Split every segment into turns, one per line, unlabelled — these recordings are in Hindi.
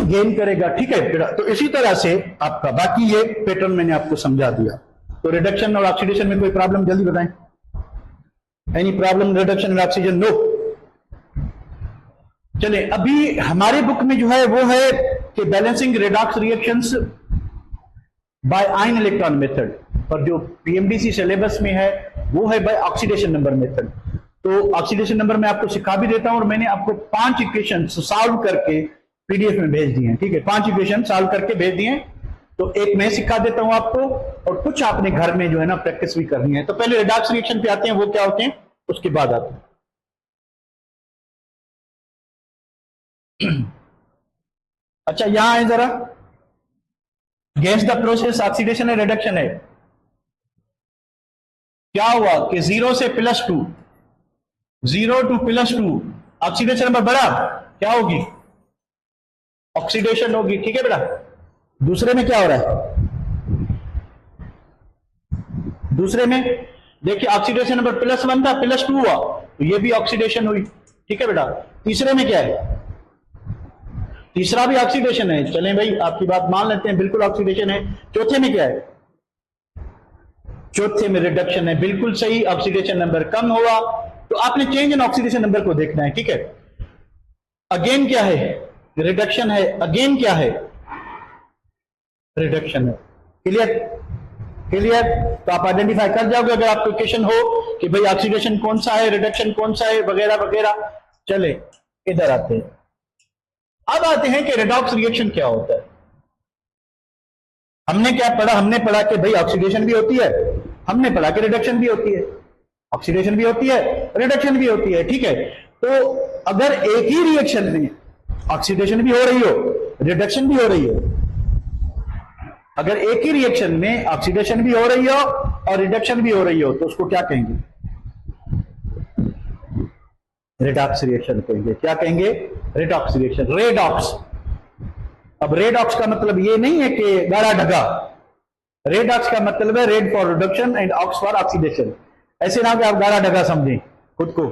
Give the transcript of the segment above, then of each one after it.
गेन करेगा, ठीक है बेटा। तो इसी तरह से आपका बाकी ये पैटर्न मैंने आपको समझा दिया। तो रिडक्शन और ऑक्सीडेशन में कोई प्रॉब्लम जल्दी बताएं, any problem reduction and oxygen? No. चले, अभी हमारे बुक में जो है वो है कि balancing redox reactions by ion electron method, और जो पीएमडीसी सिलेबस में है वो है बाय ऑक्सीडेशन नंबर मेथड। तो ऑक्सीडेशन नंबर मैं आपको सिखा भी देता हूं, और मैंने आपको 5 इक्वेशन सॉल्व करके पीडीएफ में भेज दिए हैं, ठीक है। 5 इक्वेशन सॉल्व करके भेज दिए हैं। तो एक मैं सिखा देता हूं आपको, और कुछ आपने घर में जो है ना प्रैक्टिस भी करनी है। तो पहले रेडॉक्स रिएक्शन पे आते हैं, वो क्या होते हैं, उसके बाद आते हैं। अच्छा, यहां है जरा, गैस द प्रोसेस ऑक्सीडेशन है रिडक्शन है। क्या हुआ कि 0 से +2, 0 to +2 ऑक्सीडेशन नंबर बढ़ा, क्या होगी, ऑक्सीडेशन होगी, ठीक है बेटा। दूसरे में क्या हो रहा है, दूसरे में देखिए ऑक्सीडेशन नंबर +1 था, +2 हुआ, तो ये भी ऑक्सीडेशन हुई, ठीक है बेटा। तीसरे में क्या है, तीसरा भी ऑक्सीडेशन है, चलें भाई आपकी बात मान लेते हैं, बिल्कुल ऑक्सीडेशन है। चौथे में क्या है, चौथे में रिडक्शन है, बिल्कुल सही, ऑक्सीडेशन नंबर कम हुआ। तो आपने चेंज इन ऑक्सीडेशन नंबर को देखना है, ठीक है। अगेन क्या है, रिडक्शन है, अगेन क्या है, रिडक्शन है। Clear, clear. तो आप आइडेंटिफाई कर जाओगे अगर आपको क्वेश्चन हो कि भाई ऑक्सीडेशन कौन सा है, रिडक्शन कौन सा है, वगैरह वगैरह। चले इधर आते हैं, अब आते हैं कि रेडॉक्स रिएक्शन क्या होता है। हमने क्या पढ़ा, हमने पढ़ा कि भाई ऑक्सीडेशन भी होती है, हमने पढ़ा कि रिडक्शन भी होती है, ऑक्सीडेशन भी होती है, रिडक्शन भी होती है, ठीक है। तो अगर एक ही रिएक्शन में ऑक्सीडेशन भी हो रही हो, रिडक्शन भी हो रही हो, अगर एक ही रिएक्शन में ऑक्सीडेशन भी हो रही हो और रिडक्शन भी हो रही हो, तो उसको क्या कहेंगे, रेडॉक्स रिएक्शन कहेंगे। क्या कहेंगे, रेडॉक्स रिएक्शन, रेडॉक्स। अब रेडॉक्स का मतलब ये नहीं है कि गाढ़ा ढगा, रेडॉक्स का मतलब है red for reduction and ox for oxidation. ऐसे ना कि आप गाढ़ा ढगा समझें खुद को।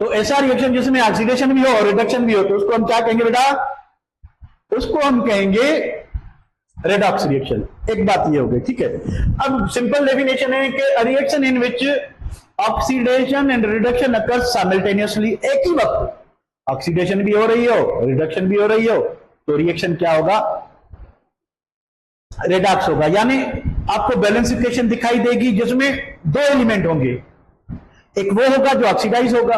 तो ऐसा रिएक्शन जिसमें ऑक्सीडेशन भी हो और रिडक्शन भी हो, तो उसको हम क्या कहेंगे बेटा, उसको हम कहेंगे रेडॉक्स रिएक्शन। एक बात ये हो गई, ठीक है। अब सिंपल डेफिनेशन है कि reaction in which oxidation and reduction occurs simultaneously, एक ही वक्त ऑक्सीडेशन भी हो रही हो, रिडक्शन भी हो रही हो, तो रिएक्शन क्या होगा, रेडॉक्स होगा। यानी आपको बैलेंस इक्वेशन दिखाई देगी जिसमें 2 एलिमेंट होंगे, एक वो होगा जो ऑक्सीडाइज होगा,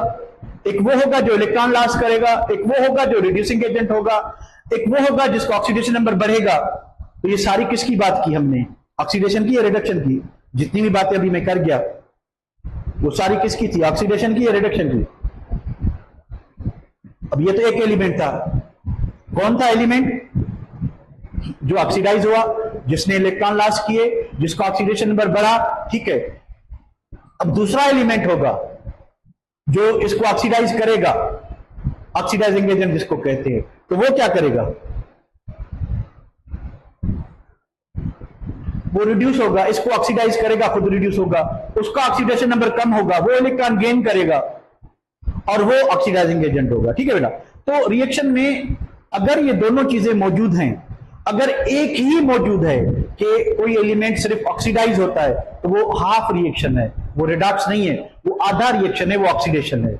एक वो होगा जो इलेक्ट्रॉन लॉस करेगा, एक वो होगा जो रिड्यूसिंग एजेंट होगा, एक वो होगा जिसका ऑक्सीडेशन नंबर बढ़ेगा। तो ये सारी किसकी बात की हमने, ऑक्सीडेशन की या रिडक्शन की? जितनी भी बातें अभी मैं कर गया वो सारी किसकी थी, ऑक्सीडेशन की या रिडक्शन की? अब ये तो एक एलिमेंट था, कौन था एलिमेंट, जो ऑक्सीडाइज हुआ, जिसने इलेक्ट्रॉन लॉस किए, जिसका ऑक्सीडेशन नंबर बढ़ा, ठीक है। अब दूसरा एलिमेंट होगा जो इसको ऑक्सीडाइज करेगा, ऑक्सीडाइजिंग एजेंट जिसको कहते हैं। तो वो क्या करेगा, वो रिड्यूस होगा, इसको ऑक्सीडाइज करेगा, खुद रिड्यूस होगा, उसका ऑक्सीडेशन नंबर कम होगा, वो इलेक्ट्रॉन गेन करेगा और वो ऑक्सीडाइजिंग एजेंट होगा, ठीक है बेटा। तो रिएक्शन में अगर ये दोनों चीजें मौजूद हैं, अगर एक ही मौजूद है कि कोई एलिमेंट सिर्फ ऑक्सीडाइज होता है, तो वो हाफ रिएक्शन है, वो रिडॉक्स नहीं है, वो आधा रिएक्शन है, वो ऑक्सीडेशन है।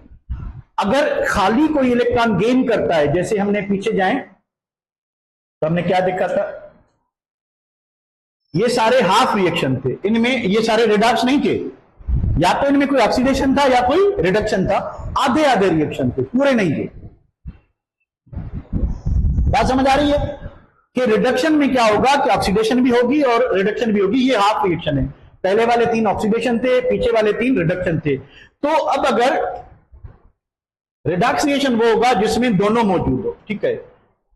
अगर खाली कोई इलेक्ट्रॉन गेन करता है, जैसे हमने पीछे जाएं तो हमने क्या देखा था, ये सारे हाफ रिएक्शन थे, इनमें ये सारे रिडॉक्स नहीं थे, या तो इनमें कोई ऑक्सीडेशन था या कोई रिडक्शन था, आधे आधे रिएक्शन थे, पूरे नहीं थे। बात समझ आ रही है कि रिडक्शन में क्या होगा कि ऑक्सीडेशन भी होगी और रिडक्शन भी होगी, ये हाफ रिएक्शन है। पहले वाले 3 ऑक्सीडेशन थे, पीछे वाले 3 रिडक्शन थे। तो अब अगर रिडॉक्स रिएक्शन वो होगा जिसमें दोनों मौजूद हो, ठीक है,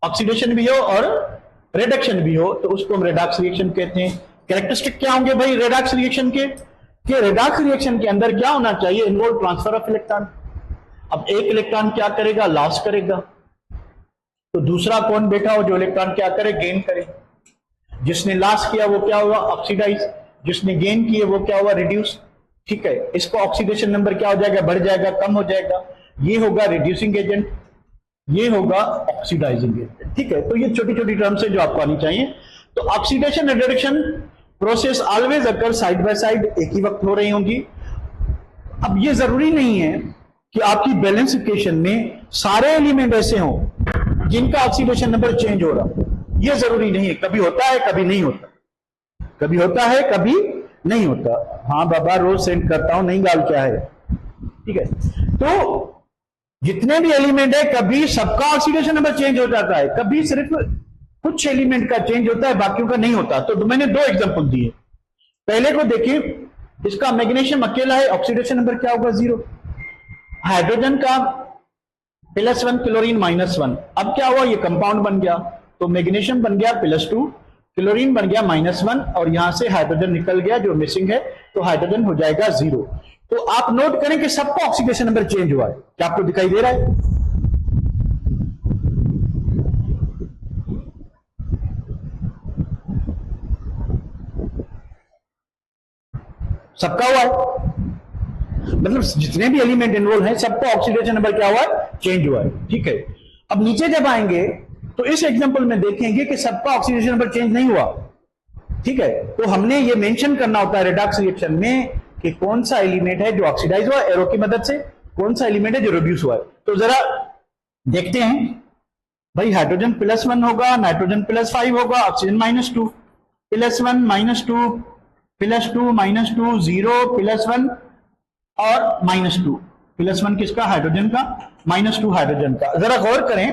ऑक्सीडेशन भी हो और रिडक्शन भी हो, तो उसको हम रेडॉक्स रिएक्शन कहते हैं। कैरेक्टरिस्टिक क्या होंगे भाई रेडॉक्स रिएक्शन के, कि रेडॉक्स रिएक्शन के अंदर क्या होना चाहिए, इन्वॉल्व ट्रांसफर ऑफ इलेक्ट्रॉन। अब एक इलेक्ट्रॉन क्या करेगा, लॉस करेगा, तो दूसरा कौन बैठा हो जो इलेक्ट्रॉन क्या करे, गेन करे। जिसने लॉस किया वो क्या हुआ, ऑक्सीडाइज, जिसने गेन किए वो क्या हुआ, रिड्यूस, ठीक है। इसको ऑक्सीडेशन नंबर क्या हो जाएगा, बढ़ जाएगा, कम हो जाएगा, ये होगा रिड्यूसिंग एजेंट। ये होगा ऑक्सीडाइजिंग एजेंट। ठीक है, तो ये छोटी छोटी टर्म्स है जो आपको आनी चाहिए। तो oxidation and reduction process always occur side by side, एक ही वक्त हो रही होंगी। अब ये जरूरी नहीं है कि आपकी बैलेंस इक्वेशन में सारे एलिमेंट ऐसे हों जिनका ऑक्सीडेशन नंबर चेंज हो रहा, ये जरूरी नहीं है। कभी होता है कभी नहीं होता, कभी होता है कभी नहीं होता। हाँ बाबा रोज सेंड करता हूं, नहीं गाल क्या है। ठीक है, तो जितने भी एलिमेंट है कभी सबका ऑक्सीडेशन नंबर चेंज हो जाता है, कभी सिर्फ कुछ एलिमेंट का चेंज होता है, बाकियों का नहीं होता। तो मैंने दो एग्जांपल दिए। पहले को देखिए, इसका मैग्नीशियम अकेला है, ऑक्सीडेशन नंबर क्या होगा 0। हाइड्रोजन का +1 क्लोरीन -1, अब क्या हुआ, ये कंपाउंड बन गया, तो मैग्नीशियम बन गया +2, क्लोरीन बन गया -1, और यहां से हाइड्रोजन निकल गया जो मिसिंग है, तो हाइड्रोजन हो जाएगा 0। तो आप नोट करें कि सबका ऑक्सीडेशन नंबर चेंज हुआ है। क्या आपको दिखाई दे रहा है? सबका हुआ है, मतलब जितने भी एलिमेंट इन्वॉल्व हैं सबका ऑक्सीडेशन नंबर क्या हुआ है, चेंज हुआ है। ठीक है, अब नीचे जब आएंगे तो इस एग्जांपल में देखेंगे कि सबका ऑक्सीडेशन नंबर चेंज नहीं हुआ। ठीक है, तो हमने ये मेंशन करना होता है रिडॉक्स रिएक्शन में कि कौन सा एलिमेंट है जो ऑक्सीडाइज हुआ एरो की मदद से, कौन सा एलिमेंट है जो रिड्यूस हुआ है। तो जरा देखते हैं भाई, हाइड्रोजन +1 होगा, नाइट्रोजन +5 होगा, ऑक्सीजन -2, +1 -2 +2 -2 0 +1 और -2। +1 किसका, हाइड्रोजन का, -2 हाइड्रोजन का। जरा गौर करें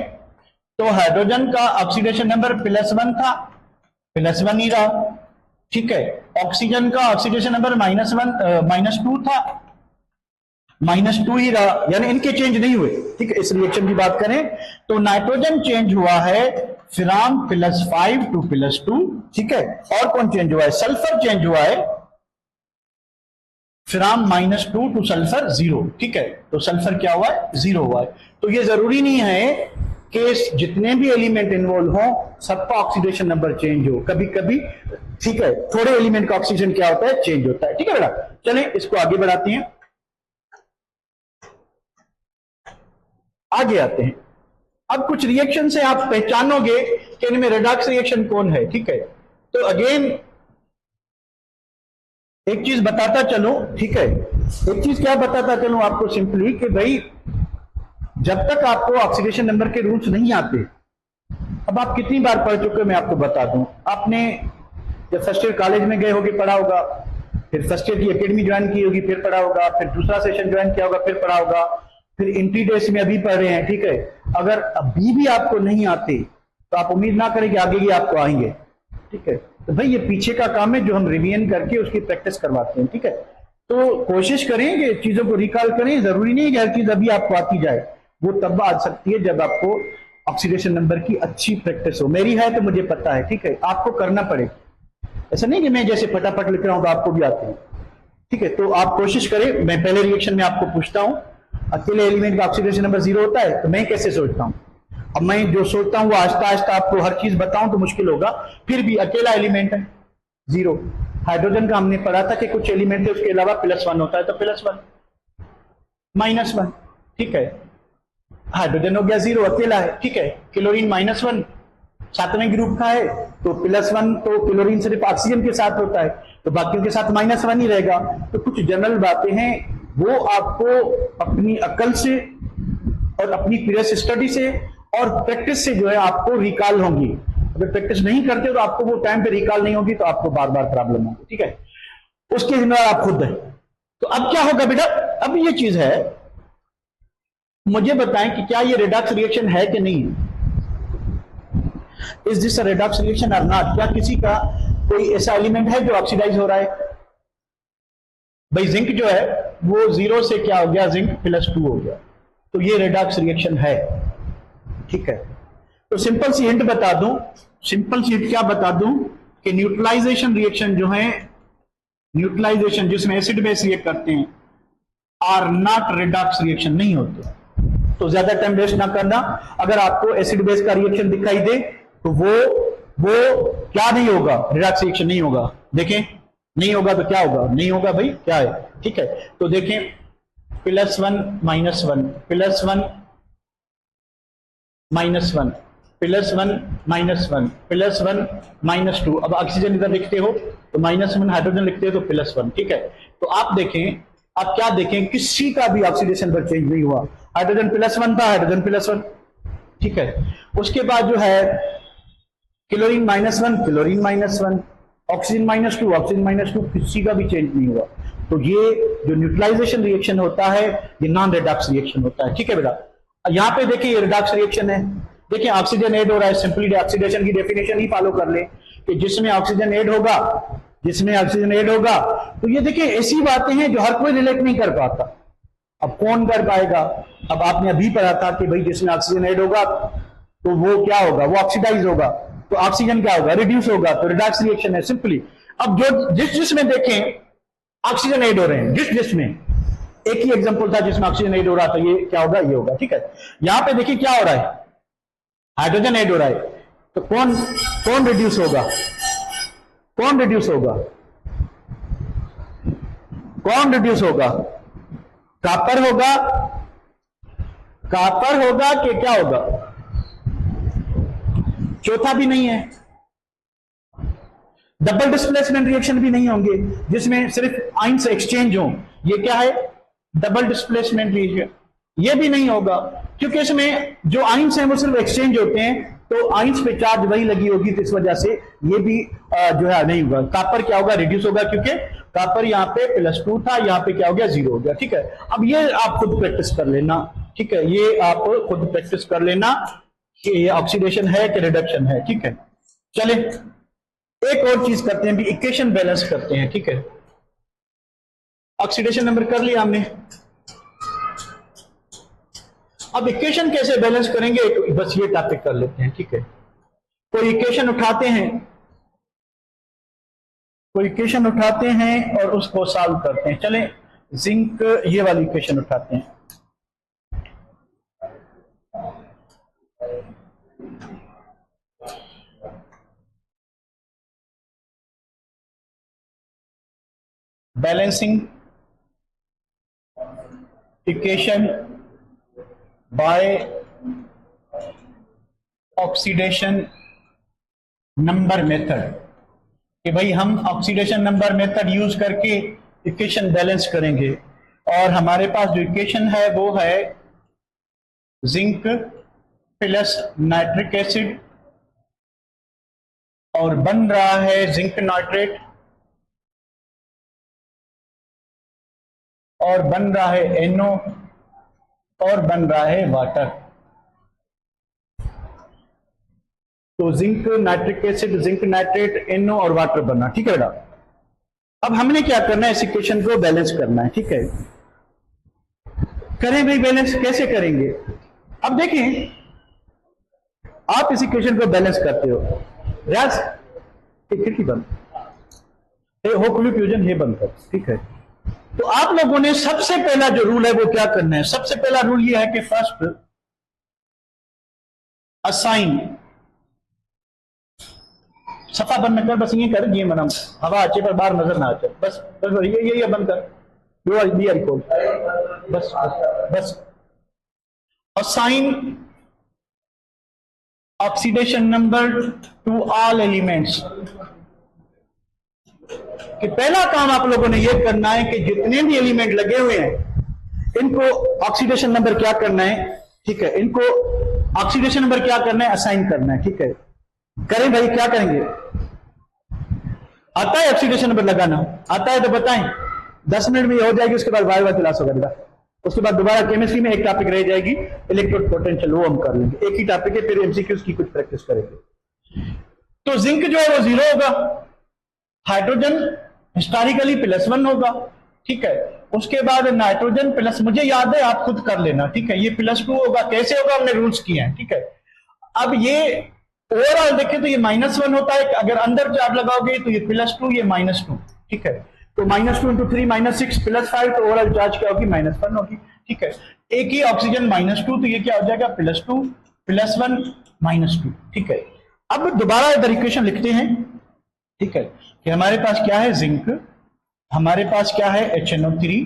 तो हाइड्रोजन का ऑक्सीडेशन नंबर +1 था, +1 ही रहा। ठीक है, ऑक्सीजन का ऑक्सीडेशन नंबर -2 था, -2 ही रहा, यानी इनके चेंज नहीं हुए। ठीक है, इस रिएक्शन की बात करें तो नाइट्रोजन चेंज हुआ है फ्रॉम +5 टू +2। ठीक है, और कौन चेंज हुआ है, सल्फर चेंज हुआ है फ्रॉम -2 टू सल्फर 0। ठीक है, तो सल्फर क्या हुआ है, 0 हुआ है। तो ये जरूरी नहीं है कि जितने भी एलिमेंट इन्वॉल्व हो सबका ऑक्सीडेशन नंबर चेंज हो, कभी कभी ठीक है थोड़े एलिमेंट का ऑक्सीजन क्या होता है, चेंज होता है। ठीक है बेटा, चलें इसको आगे बढ़ाते हैं, आगे आते हैं। अब कुछ रिएक्शन से आप पहचानोगे कि इनमें रेडॉक्स रिएक्शन कौन है। ठीक है, तो अगेन एक चीज बताता चलूं। ठीक है, एक चीज क्या बताता चलूं आपको, सिंपली कि भाई जब तक आपको ऑक्सीडेशन नंबर के रूल्स नहीं आते, अब आप कितनी बार पढ़ चुके मैं आपको बता दूं। आपने जब फर्स्ट ईयर कॉलेज में गए होगे पढ़ा होगा, फिर फर्स्ट ईयर की एकेडमी ज्वाइन की होगी फिर पढ़ा होगा, फिर दूसरा सेशन ज्वाइन किया होगा फिर पढ़ा होगा, फिर इंटीडेस में अभी पढ़ रहे हैं। ठीक है, अगर अभी भी आपको नहीं आते तो आप उम्मीद ना करें कि आगे ही आपको आएंगे। ठीक है, तो भाई ये पीछे का काम है जो हम रिवीजन करके उसकी प्रैक्टिस करवाते हैं। ठीक है, तो कोशिश करें कि चीजों को रिकॉल करें। जरूरी नहीं है कि हर चीज अभी आपको आती जाए, वो तब आ सकती है जब आपको ऑक्सीडेशन नंबर की अच्छी प्रैक्टिस हो। मेरी है तो मुझे पता है। ठीक है, आपको करना पड़े, ऐसा नहीं कि मैं जैसे फटाफट लिख रहा हूं तो आपको भी आते हैं। ठीक है, तो आप कोशिश करें। मैं पहले रिएक्शन में आपको पूछता हूं अकेले एलिमेंट का ऑक्सीडेशन नंबर 0 होता है, तो मैं कैसे सोचता हूं। अब मैं जो सोचता हूं वो आहिस्ता आहिस्ता आपको हर चीज बताऊं तो मुश्किल होगा, फिर भी अकेला एलिमेंट है 0। हाइड्रोजन का हमने पढ़ा था कि कुछ एलिमेंट है उसके अलावा +1 होता है, तो +1 -1। ठीक है, हाइड्रोजन हो गया 0, अकेला है। ठीक है, क्लोरीन -1 सातवें ग्रुप का है, तो +1 तो क्लोरीन सिर्फ ऑक्सीजन के साथ होता है, तो बाकियों के साथ -1 ही रहेगा। तो कुछ जनरल बातें हैं वो आपको अपनी अकल से और अपनी प्रीवियस स्टडी से और प्रैक्टिस से जो है आपको रिकॉल होंगी। अगर प्रैक्टिस नहीं करते तो आपको वो टाइम पे रिकॉल नहीं होगी, तो आपको बार बार प्रॉब्लम होगी। ठीक है, उसके जिम्मेदार आप खुद हैं। तो अब क्या होगा बेटा, अब ये चीज है, मुझे बताएं कि क्या ये रेडॉक्स रिएक्शन है कि नहीं। Is this a redox reaction और नॉट। क्या किसी का कोई ऐसा एलिमेंट है जो ऑक्सीडाइज हो रहा है। भाई जिंक जो है वो 0 से क्या हो गया, जिंक +2 हो गया, तो ये रेडॉक्स रिएक्शन है। ठीक है, तो सिंपल सी हिंट बता दूं, सिंपल सी हिंट क्या बता दूं कि न्यूट्रलाइजेशन रिएक्शन जो है, न्यूट्रलाइजेशन जिसमें एसिड बेस रिएक्ट करते हैं, आर नॉट रेडॉक्स रिएक्शन, नहीं होते। तो ज्यादा टाइम वेस्ट ना करना। अगर आपको एसिड बेस का रिएक्शन दिखाई दे तो वो क्या नहीं होगा, रेडॉक्स रिएक्शन नहीं होगा। देखें, नहीं होगा तो क्या होगा, नहीं होगा भाई क्या है। ठीक है, तो देखें +1 -1 +1 -1 +1 -1 +1 -2। अब ऑक्सीजन इधर लिखते हो तो -1, हाइड्रोजन लिखते हो तो +1। ठीक है, तो आप देखें, आप क्या देखें, किसी का भी ऑक्सीडेशन पर चेंज नहीं हुआ। हाइड्रोजन +1 था, हाइड्रोजन +1। ठीक है, उसके बाद जो है क्लोरीन -1, क्लोरीन -1, ऑक्सीजन -2, ऑक्सीजन -2, किसी का भी चेंज नहीं हुआ। तो ये जो न्यूट्रलाइजेशन रिएक्शन होता है ये नॉन रिडॉक्स रिएक्शन होता है। ठीक है बेटा, यहां पे देखिए ये रिडॉक्स रिएक्शन है। देखिए ऑक्सीजन ऐड हो रहा है, सिंपली ऑक्सीडेशन की डेफिनेशन ही फॉलो कर ले कि जिसमें ऑक्सीजन ऐड होगा, जिसमें ऑक्सीजन ऐड होगा। तो ये देखिए ऐसी बातें हैं जो हर कोई रिलेट नहीं कर पाता। अब कौन कर पाएगा? अब आपने अभी पढ़ा था कि भाई जिसमें ऑक्सीजन ऐड होगा तो वो क्या होगा, वो ऑक्सीडाइज होगा, तो ऑक्सीजन क्या होगा, रिड्यूस होगा, तो रिडॉक्स रिएक्शन है सिंपली। अब जो जिसमें देखें ऑक्सीजन ऐड हो रहे हैं, जिसमें एक ही एग्जांपल था जिसमें ऑक्सीजन ऐड हो रहा था, ये क्या होगा, ये होगा। ठीक है, यहां पे देखिए क्या हो रहा है, हाइड्रोजन ऐड हो रहा है, तो कौन कौन रिड्यूस होगा, कौन रिड्यूस होगा, कौन रिड्यूस होगा, कॉपर होगा, कॉपर होगा कि क्या होगा, चौथा भी नहीं है, डबल डिस्प्लेसमेंट रिएक्शन भी नहीं होंगे जिसमें सिर्फ आइंस एक्सचेंज हो, ये क्या है, डबल डिस्प्लेसमेंट रिएक्शन, ये भी नहीं होगा क्योंकि इसमें जो आइंस हैं वो सिर्फ एक्सचेंज होते हैं, तो आइंस पे चार्ज वही लगी होगी, तो इस वजह से ये भी जो है नहीं होगा। कॉपर क्या होगा, रिड्यूस होगा, क्योंकि कॉपर यहाँ पे +2 था, यहाँ पे क्या हो गया, 0 हो गया। ठीक है, अब ये आप खुद प्रैक्टिस कर लेना। ठीक है, ये आप खुद प्रैक्टिस कर लेना कि ये ऑक्सीडेशन है कि रिडक्शन है। ठीक है, चले एक और चीज करते हैं, भी इक्वेशन बैलेंस करते हैं। ठीक है, ऑक्सीडेशन नंबर कर लिया हमने, अब इक्वेशन कैसे बैलेंस करेंगे बस ये टॉपिक कर लेते हैं। ठीक है, कोई इक्वेशन उठाते हैं, कोई इक्वेशन उठाते हैं और उसको सॉल्व करते हैं। चलें जिंक, ये वाली इक्वेशन उठाते हैं। Balancing equation by oxidation number method, कि भाई हम ऑक्सीडेशन नंबर मेथड यूज करके इक्वेशन बैलेंस करेंगे, और हमारे पास जो इक्वेशन है वो है जिंक प्लस नाइट्रिक एसिड और बन रहा है जिंक नाइट्रेट और बन रहा है NO और बन रहा है वाटर। तो zinc nitric acid, zinc nitrate, NO और वाटर बनना। ठीक है बेटा, अब हमने क्या करना है, इस इक्वेशन को बैलेंस करना है। ठीक है, करें भाई बैलेंस, कैसे करेंगे? अब देखें, आप इस इक्वेशन को बैलेंस करते हो, रियाज खिड़की बंद, होपफुली फ्यूजन ये बंद कर। ठीक है, तो आप लोगों ने सबसे पहला जो रूल है वो क्या करना है, सबसे पहला रूल ये है कि फर्स्ट असाइन, सफा बंद कर, बस ये कर, ये मना हवा आचे पर बाहर नजर ना आचे, बस बस ये बंद कर, बस बस assign oxidation number two all elements, कि पहला काम आप लोगों ने यह करना है कि जितने भी एलिमेंट लगे हुए हैं इनको ऑक्सीडेशन नंबर क्या करना है। ठीक है, इनको ऑक्सीडेशन नंबर क्या करना है, असाइन करना है। ठीक है, करें भाई, क्या करेंगे, आता है ऑक्सीडेशन नंबर लगाना, आता है तो बताएं, 10 मिनट में ये हो जाएगी, उसके बाद वाई क्लास होगा बेटा, उसके बाद दोबारा केमिस्ट्री में एक टॉपिक रह जाएगी, इलेक्ट्रोड पोटेंशियल, वो हम कर लेंगे, एक ही टॉपिक है, फिर एमसीक्यूज की कुछ प्रैक्टिस करेंगे। तो जिंक जो है वो 0 होगा, हाइड्रोजन हिस्टोरिकली +1 होगा। ठीक है, उसके बाद नाइट्रोजन प्लस, मुझे याद है आप खुद कर लेना। ठीक है, ये +2 होगा, कैसे होगा हमने रूल्स किए हैं। ठीक है, अब ये ओवरऑल देखें तो ये -1 होता है, अगर अंदर चार्ज लगाओगे तो ये +2, ये -2। ठीक है, तो -2 × 3 -6 +5, तो ओवरऑल चार्ज क्या होगी, -1 होगी। ठीक है, एक ही ऑक्सीजन -2, तो ये क्या हो जाएगा, +2 +1 -2। ठीक है, अब दोबारा इधर इक्वेशन लिखते हैं। ठीक है, कि हमारे पास क्या है, जिंक, हमारे पास क्या है, HNO3,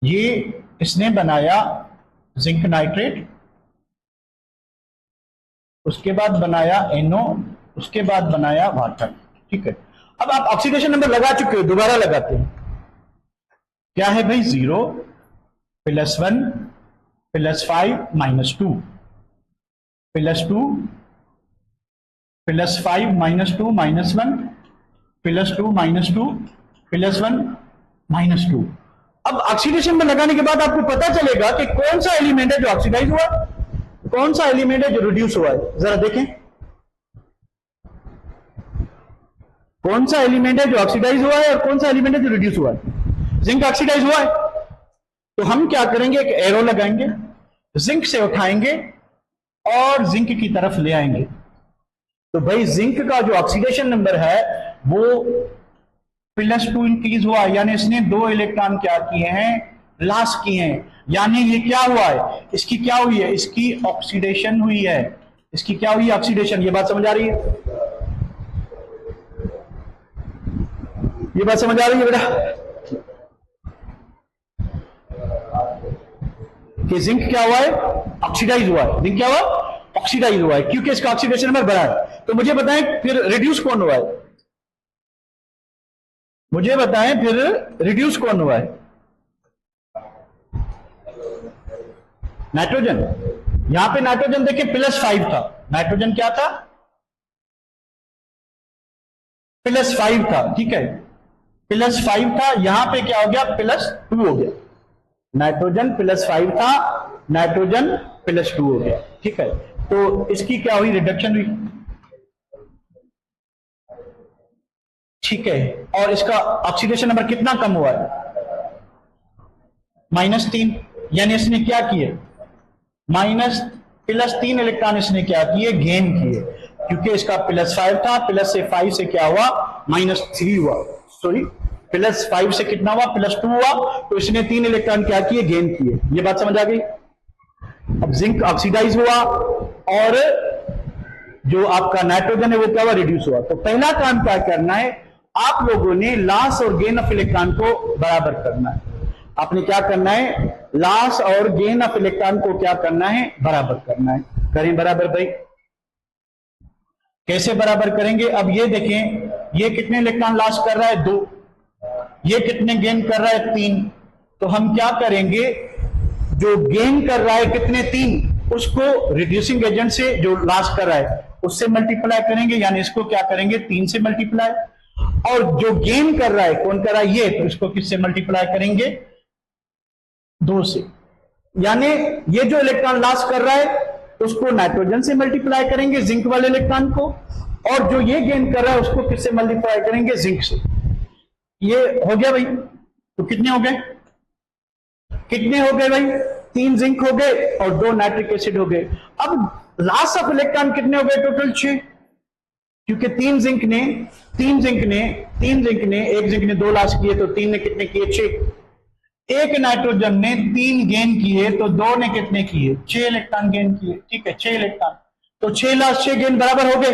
ये इसने बनाया जिंक नाइट्रेट, उसके बाद बनाया NO, उसके बाद बनाया वाटर। ठीक है, अब आप ऑक्सीडेशन नंबर लगा चुके हो, दोबारा लगाते हैं। क्या है भाई? 0 +1 +5 -2 +2 +5 -2 -1 +2 -2 +1 -2। अब ऑक्सीडेशन में लगाने के बाद आपको पता चलेगा कि कौन सा एलिमेंट है जो ऑक्सीडाइज हुआ, कौन सा एलिमेंट है जो रिड्यूस हुआ है। जरा देखें कौन सा एलिमेंट है जो ऑक्सीडाइज हुआ है और कौन सा एलिमेंट है जो रिड्यूस हुआ है। जिंक ऑक्सीडाइज हुआ है, तो हम क्या करेंगे, एक एरो लगाएंगे, जिंक से उठाएंगे और जिंक की तरफ ले आएंगे। तो भाई जिंक का जो ऑक्सीडेशन नंबर है वो +2 इंक्रीज हुआ, यानी इसने 2 इलेक्ट्रॉन क्या किए हैं, लॉस किए हैं। यानी ये क्या हुआ है, इसकी क्या हुई है, इसकी ऑक्सीडेशन हुई है। इसकी क्या हुई है, ऑक्सीडेशन। ये बात समझ आ रही है? ये बात समझ आ रही है बेटा कि जिंक क्या हुआ है, ऑक्सीडाइज हुआ है। जिंक क्या हुआ, ऑक्सीडाइज हुआ है, क्योंकि इसका ऑक्सीडेशन नंबर बढ़ा है। तो मुझे बताएं फिर रिड्यूस कौन हुआ है, मुझे बताएं फिर रिड्यूस कौन हुआ है। नाइट्रोजन। यहां पे नाइट्रोजन देखिए +5 था, नाइट्रोजन क्या था, +5 था। ठीक है, +5 था, यहां पे क्या हो गया, +2 हो गया। नाइट्रोजन +5 था, नाइट्रोजन +2 हो गया। ठीक है, तो इसकी क्या हुई, रिडक्शन हुई। ठीक है, और इसका ऑक्सीडेशन नंबर कितना कम हुआ है, -3। यानी इसने क्या किए, +3 इलेक्ट्रॉन इसने क्या किए, गेन किए, क्योंकि इसका +5 था, प्लस से 5 से क्या हुआ, -3 हुआ। सॉरी, +5 से कितना हुआ, +2 हुआ, तो इसने 3 इलेक्ट्रॉन क्या किए, गेन किए। ये बात समझ आ गई। अब जिंक ऑक्सीडाइज हुआ और जो आपका नाइट्रोजन है वो क्या हुआ, रिड्यूस हुआ। तो पहला काम क्या करना है, आप लोगों ने लॉस और गेन ऑफ इलेक्ट्रॉन को बराबर करना है। आपने क्या करना है, लॉस और गेन ऑफ इलेक्ट्रॉन को क्या करना है, बराबर करना है। करें बराबर भाई, कैसे बराबर करेंगे। अब ये देखें, ये कितने इलेक्ट्रॉन लॉस कर रहा है, 2, ये कितने गेन कर रहा है, 3। तो हम क्या करेंगे, जो गेन कर रहा है कितने, 3, उसको रिड्यूसिंग एजेंट से जो लॉस कर रहा है उससे मल्टीप्लाई करेंगे, यानी इसको क्या करेंगे, 3 से मल्टीप्लाई। और जो गेन कर रहा है, कौन कर रहा है, ये, तो इसको किससे मल्टीप्लाई करेंगे, 2 से। यानी ये जो इलेक्ट्रॉन लॉस कर रहा है उसको नाइट्रोजन से मल्टीप्लाई करेंगे, जिंक वाले इलेक्ट्रॉन को, और जो ये गेन कर रहा है उसको किससे मल्टीप्लाई करेंगे, जिंक से। ये हो गया भाई। तो कितने हो गए, कितने हो गए भाई, 3 जिंक हो गए और 2 नाइट्रिक एसिड हो गए। अब लॉस ऑफ इलेक्ट्रॉन कितने हो गए, टोटल 6, क्योंकि 3 जिंक ने एक जिंक ने 2 लॉस किए, तो 3 ने कितने किए, 6। एक नाइट्रोजन ने 3 गेन किए, तो 2 ने कितने किए, 6 इलेक्ट्रॉन गेन किए। ठीक है, 6 इलेक्ट्रॉन, तो 6 लॉस 6 गेन बराबर हो गए।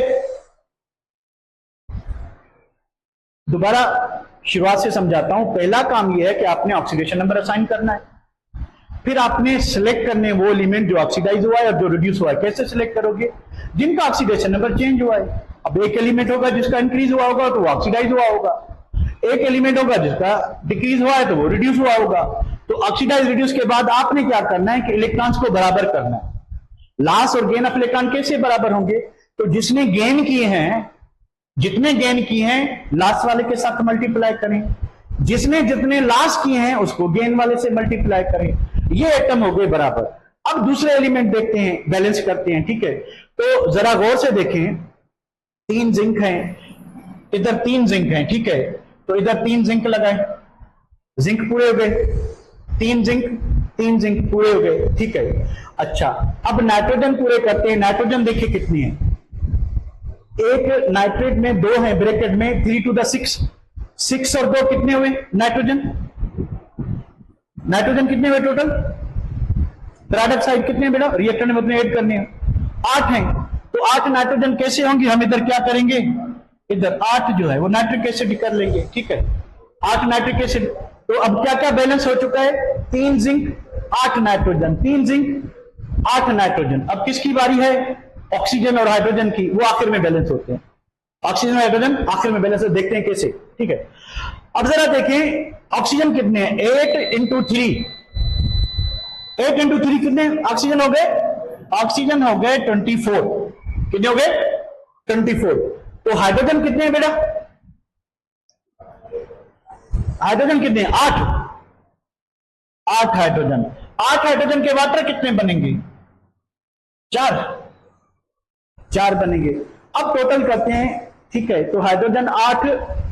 दोबारा शुरुआत से समझाता हूं। पहला काम यह है कि आपने ऑक्सीडेशन नंबर असाइन करना है, फिर आपने सिलेक्ट करने वो एलिमेंट जो ऑक्सीडाइज हुआ है और जो रिड्यूस हुआ है। कैसे सिलेक्ट करोगे, जिनका ऑक्सीडेशन नंबर चेंज हुआ है। अब एक एलिमेंट होगा जिसका इंक्रीज हुआ होगा तो वो ऑक्सीडाइज हुआ होगा, एक एलिमेंट होगा जिसका डिक्रीज हुआ है तो वो रिड्यूस हुआ होगा। तो ऑक्सीडाइज रिड्यूस के बाद आपने क्या करना है कि इलेक्ट्रॉन्स को बराबर करना है। लॉस और गेन ऑफ इलेक्ट्रॉन कैसे बराबर होंगे, तो जिसने गेन किए हैं, जितने गेन किए हैं लॉस वाले के साथ मल्टीप्लाई करें, जिसने जितने लॉस किए हैं उसको गेन वाले से मल्टीप्लाई करें। ये एटम हो गए बराबर। अब दूसरे एलिमेंट देखते हैं, बैलेंस करते हैं। ठीक है, तो जरा गौर से देखें, 3 जिंक हैं, इधर 3 जिंक हैं। ठीक है, तो इधर 3 जिंक लगाए, जिंक पूरे हो गए, 3 जिंक पूरे हो गए। ठीक है, अच्छा, अब नाइट्रोजन पूरे करते हैं। नाइट्रोजन देखिए कितनी है, एक नाइट्रेट में 2 है, ब्रैकेट में 3 to the 6, 6 और 2 कितने हुए, नाइट्रोजन कितने हुए टोटल, प्रोडक्ट साइड कितने बेटा, रिएक्टेंट में अपने ऐड करने हैं, 8 हैं। तो 8 नाइट्रोजन कैसे होंगे, हम इधर क्या करेंगे, इधर 8 जो है वो नाइट्रिक एसिड कर लेंगे। ठीक है, 8 नाइट्रिक एसिड। तो अब क्या क्या बैलेंस हो चुका है, 3 जिंक 8 नाइट्रोजन, 3 जिंक 8 नाइट्रोजन। अब किसकी बारी है, ऑक्सीजन और हाइड्रोजन की, वो आखिर में बैलेंस होते हैं। ऑक्सीजन और हाइड्रोजन आखिर में बैलेंस, देखते हैं कैसे, ठीक है। अब जरा देखें ऑक्सीजन कितने हैं, 8 इंटू 3, 8 इंटू 3 कितने ऑक्सीजन हो गए? ऑक्सीजन हो गए 24। कितने हो गए? 24। तो हाइड्रोजन कितने हैं बेटा? हाइड्रोजन कितने? 8 हाइड्रोजन। 8 हाइड्रोजन के वाटर कितने बनेंगे? 4 बनेंगे। अब टोटल करते हैं, ठीक है। तो हाइड्रोजन 8,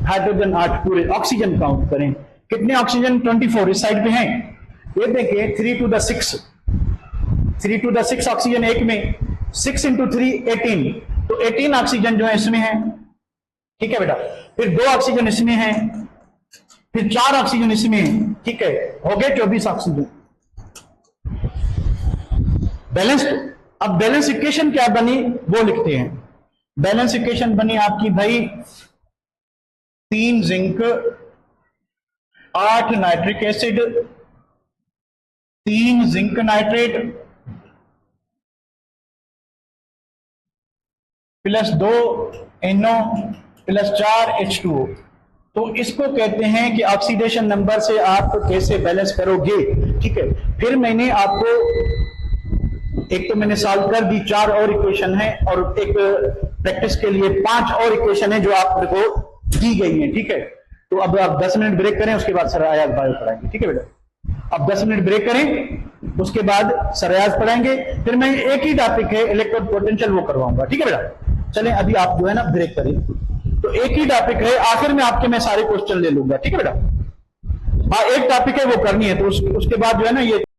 हाइड्रोजन 8 पूरे। ऑक्सीजन काउंट करें, कितने ऑक्सीजन? 24 इस साइड पे हैं। ये देखिए 3 to the 6, 3 to the 6 oxygen एक में, 6 इंटू 3 18। तो 18 ऑक्सीजन जो है इसमें है, ठीक है बेटा। फिर 2 ऑक्सीजन इसमें है, फिर 4 ऑक्सीजन इसमें है, ठीक है। हो गए 24 ऑक्सीजन बैलेंस। अब बैलेंस इक्वेशन क्या बनी वो लिखते हैं। बैलेंस इक्वेशन बनी आपकी भाई 3 zinc, 8 nitric acid, 3 zinc nitrate plus 2 NO plus 4 H2O। तो इसको कहते हैं कि ऑक्सीडेशन नंबर से आप कैसे बैलेंस करोगे, ठीक है। फिर मैंने आपको एक तो मैंने सॉल्व कर दी, 4 और इक्वेशन है, और एक प्रैक्टिस के लिए 5 और इक्वेशन है जो आपको दी गई है, ठीक है। तो अब आप 10 मिनट ब्रेक करें, उसके बाद सरायाज बायो पढ़ाएंगे, ठीक है बेटा। अब 10 मिनट ब्रेक करें, उसके बाद सरायाज पढ़ाएंगे। फिर मैं एक ही टॉपिक है इलेक्ट्रोड पोटेंशियल, वो करवाऊंगा, ठीक है बेटा। चलें अभी आप जो है ना ब्रेक करें। तो एक ही टॉपिक है, आखिर में आपके मैं सारे क्वेश्चन ले लूंगा, ठीक है बेटा। हाँ एक टॉपिक है वो करनी है, तो उसके बाद जो है ना ये